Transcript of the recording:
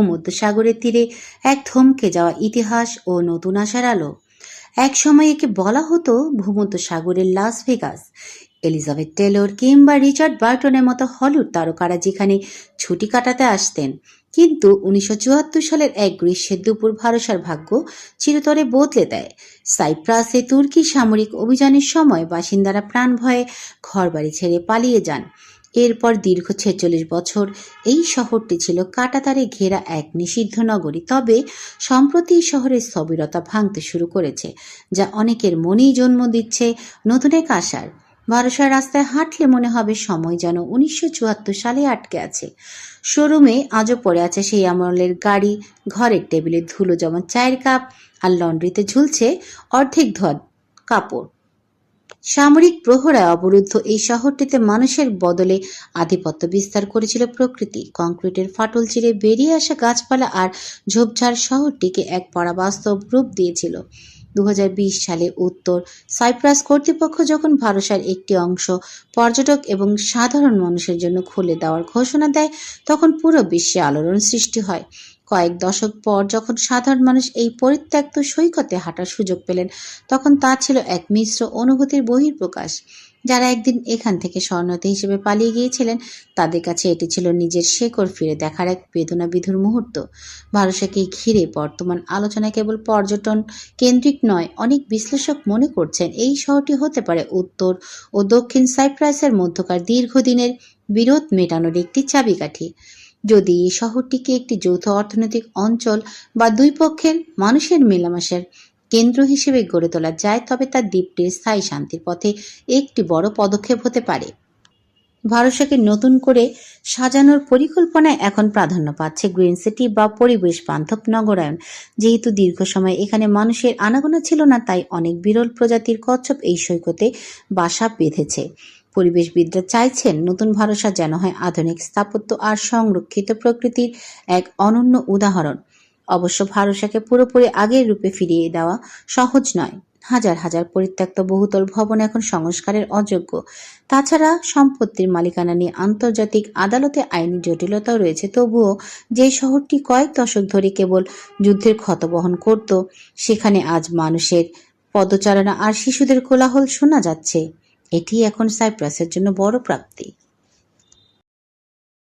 ভূমধ্যসাগরের তীরে এক থমকে যাওয়া ইতিহাস ও নতুন আশার আলো। এক সময় একে বলা হতো ভূমধ্যসাগরের লাস ভেগাস। এলিজাবেথ টেলর কিংবা রিচার্ড বার্টনের মতো হলিউড তারকারা যেখানে ছুটি কাটাতে আসতেন। কিন্তু ১৯৭৪ সালের এক গ্রীষ্মের দুপুর ভরসার ভাগ্য চিরতরে বদলে দেয়। সাইপ্রাসে তুর্কি সামরিক অভিযানের সময় বাসিন্দারা প্রাণ ভয়ে ঘরবাড়ি ছেড়ে পালিয়ে যান। এরপর দীর্ঘ ৪৬ বছর এই শহরটি ছিল কাঁটাতারে ঘেরা এক নিষিদ্ধ নগরী। তবে সম্প্রতি এই শহরের স্থবিরতা ভাঙতে শুরু করেছে, যা অনেকের মনেই জন্ম দিচ্ছে নতুন এক আশার। ভরসার রাস্তায় হাঁটলে মনে হবে সময় যেন ১৯৭৪ সালে আটকে আছে। শোরুমে আজও পড়ে আছে সেই আমলের গাড়ি, ঘরের টেবিলে ধুলো জমা চায়ের কাপ, আর লন্ড্রিতে ঝুলছে অর্ধেক ধোয়া কাপড়। সামরিক প্রহরায় অবরুদ্ধ এই শহরটিতে মানুষের বদলে আধিপত্য বিস্তার করেছিল প্রকৃতি। কংক্রিটের ফাটল চিরে বেরিয়ে আসা গাছপালা আর ঝোপঝাড় শহরটিকে এক পরাবাস্তব রূপ দিয়েছিল। ২০২০ সালে উত্তর সাইপ্রাস কর্তৃপক্ষ যখন ভরসার একটি অংশ পর্যটক এবং সাধারণ মানুষের জন্য খুলে দেওয়ার ঘোষণা দেয়, তখন পুরো বিশ্বে আলোড়ন সৃষ্টি হয়। কয়েক দশক পর যখন সাধারণ মানুষ এই পরিত্যক্ত সৈকতে হাঁটার সুযোগ পেলেন, তখন তা ছিল এক মিশ্র অনুভূতির বহিঃপ্রকাশ। যারা একদিন এখান থেকে শরণার্থী হিসেবে পালিয়ে গিয়েছিলেন, তাদের কাছে এটি ছিল নিজের শেকড় ফিরে দেখার এক বেদনাবিধুর মুহূর্ত। ভরসাকে ঘিরে বর্তমান আলোচনা কেবল পর্যটন কেন্দ্রিক নয়। অনেক বিশ্লেষক মনে করছেন এই শহরটি হতে পারে উত্তর ও দক্ষিণ সাইপ্রাসের মধ্যকার দীর্ঘদিনের বিরোধ মেটানোর একটি চাবিকাঠি। যদি এই শহরটিকে একটি যৌথ অর্থনৈতিক অঞ্চল বা দুই পক্ষের মানুষের মেলামেশার কেন্দ্র হিসেবে গড়ে তোলা যায়, তবে তা দ্বীপটির স্থায়ী শান্তির পথে একটি বড় পদক্ষেপ হতে পারে। ভরসাকে নতুন করে সাজানোর পরিকল্পনায় এখন প্রাধান্য পাচ্ছে গ্রিন সিটি বা পরিবেশ বান্ধব নগরায়ন। যেহেতু দীর্ঘ সময় এখানে মানুষের আনাগোনা ছিল না, তাই অনেক বিরল প্রজাতির কচ্ছপ এই সৈকতে বাসা বেঁধেছে। পরিবেশবিদরা চাইছেন নতুন ভরসা যেন হয় আধুনিক স্থাপত্য আর সংরক্ষিত প্রকৃতির এক অনন্য উদাহরণ। অবশ্য ভরসাকে পুরোপুরি আগের রূপে ফিরিয়ে দেওয়া সহজ নয়। হাজার হাজার পরিত্যক্ত বহুতল ভবন এখন সংস্কারের অযোগ্য। তাছাড়া সম্পত্তির মালিকানা নিয়ে আন্তর্জাতিক আদালতে আইনি জটিলতাও রয়েছে। তবুও যে শহরটি কয়েক দশক ধরে কেবল যুদ্ধের ক্ষত বহন করত, সেখানে আজ মানুষের পদচারণা আর শিশুদের কোলাহল শোনা যাচ্ছে। এটি এখন সাইপ্রাসের জন্য বড় প্রাপ্তি।